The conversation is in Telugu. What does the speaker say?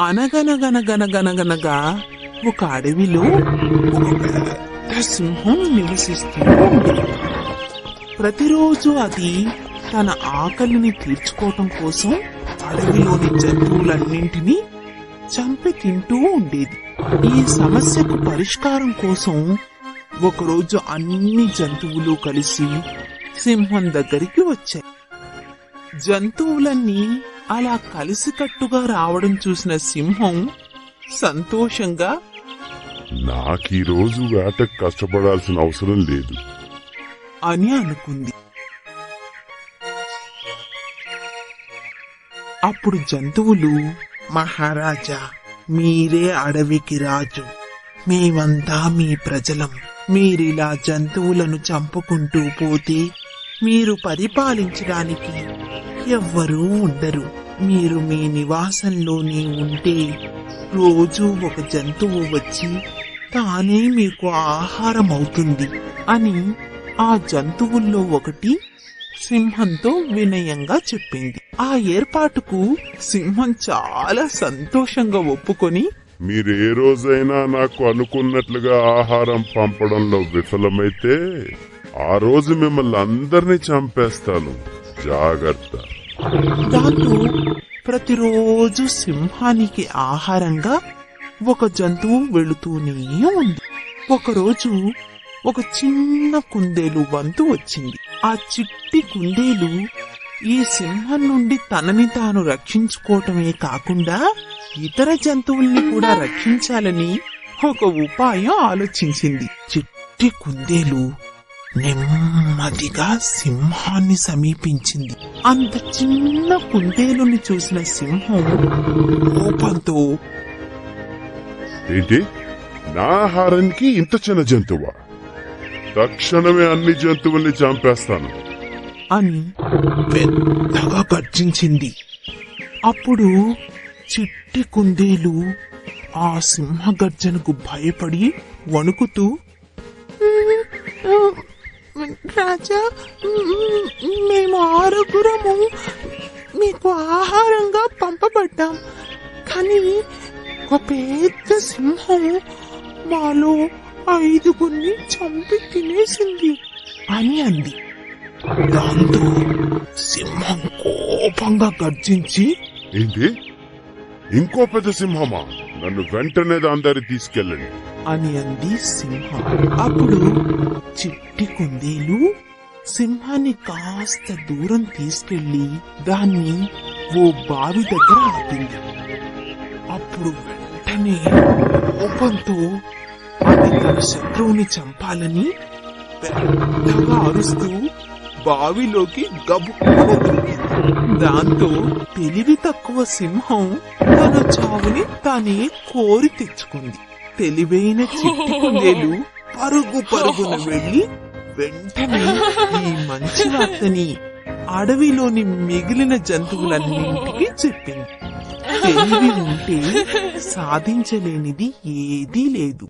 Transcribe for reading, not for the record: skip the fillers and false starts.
అనగనగనగనగనగనగా ఒక అడవిలో ఒక పెద్ద సింహం నివసిస్తూ ఉండేది. ప్రతిరోజు అది తన ఆకలిని తీర్చుకోవటం కోసం అడవిలోని జంతువులన్నింటినీ చంపి తింటూ ఉండేది. ఈ సమస్యకు పరిష్కారం కోసం ఒకరోజు అన్ని జంతువులు కలిసి సింహం దగ్గరికి వచ్చాయి. జంతువులన్నీ అలా కలిసికట్టుగా రావడం చూసిన సింహం సంతోషంగా, నాకీరోజు వేటకు కష్టపడాల్సిన అవసరం లేదు అని అనుకుంది. అప్పుడు జంతువులు, మహారాజా, మీరే అడవికి రాజు, మేమంతా మీ ప్రజలం. మీరిలా జంతువులను చంపుకుంటూ పోతే మీరు పరిపాలించడానికి ఎవ్వరూ ఉండరు. మీరు మీ నివాసంలోనే ఉంటే రోజూ ఒక జంతువు వచ్చి తానే మీకు ఆహారం అవుతుంది అని ఆ జంతువుల్లో ఒకటి సింహంతో వినయంగా చెప్పింది. ఆ ఏర్పాటుకు సింహం చాలా సంతోషంగా ఒప్పుకొని, మీరు ఏ రోజైనా నాకు అనుకున్నట్లుగా ఆహారం పంపడంలో విఫలమైతే ఆ రోజు మిమ్మల్ని అందరినీ చంపేస్తాను, జాగ్రత్త. దాంతో ప్రతిరోజు సింహానికి ఆహారంగా ఒక జంతువు వెళుతూనే ఉంది. ఒకరోజు ఒక చిన్న కుందేలు వంతు వచ్చింది. ఆ చిట్టి కుందేలు ఈ సింహం నుండి తనని తాను రక్షించుకోవటమే కాకుండా ఇతర జంతువుల్ని కూడా రక్షించాలని ఒక ఉపాయం ఆలోచించింది. చిట్టి కుందేలు నెమ్మదిగా సింహాన్ని సమీపించింది. అంత చిన్న కుందేలుని చూసిన సింహం కోపంతో, ఏంటి, నా ఆహారానికి ఇంత చిన్న జంతువా? తక్షణమే అన్ని జంతువుల్ని చంపేస్తాను అని పెద్దగా గర్జించింది. అప్పుడు చిట్టి కుందేలు ఆ సింహ గర్జనకు భయపడి వణుకుతూ, రాజా, మేము 6 మీకు ఆహారంగా పంపబడ్డాం. కానీ ఒక పెద్ద సింహం మాలో 5 చంపి తినేసింది అని అంది. దాంతో సింహం కోపంగా గర్జించి, ఏంటి, ఇంకో పెద్ద సింహమా? నన్ను వెంటనే అందరి తీసుకెళ్ళండి అని అంది సింహం. అప్పుడు చిట్టి కుందేలు సింహాన్ని కాస్త దూరం తీసుకెళ్లి దాన్ని ఓ బావి దగ్గర ఆపింది. అప్పుడు వెంటనే కోపంతో అది తన శత్రువుని చంపాలని పెద్దగా అరుస్తూ బావిలోకి గబుక్కున దూకింది. దాంతో తెలివి తక్కువ సింహం తన చావుని తానే కోరి తెచ్చుకుంది. తెలివైన చిట్టి కుందేలు పరుగున వెళ్లి వెంటనే ఈ మంచి వార్తని అడవిలోని మిగిలిన జంతువులన్నింటికి చెప్పింది. తెలివి ఉంటే సాధించలేనిది ఏదీ లేదు.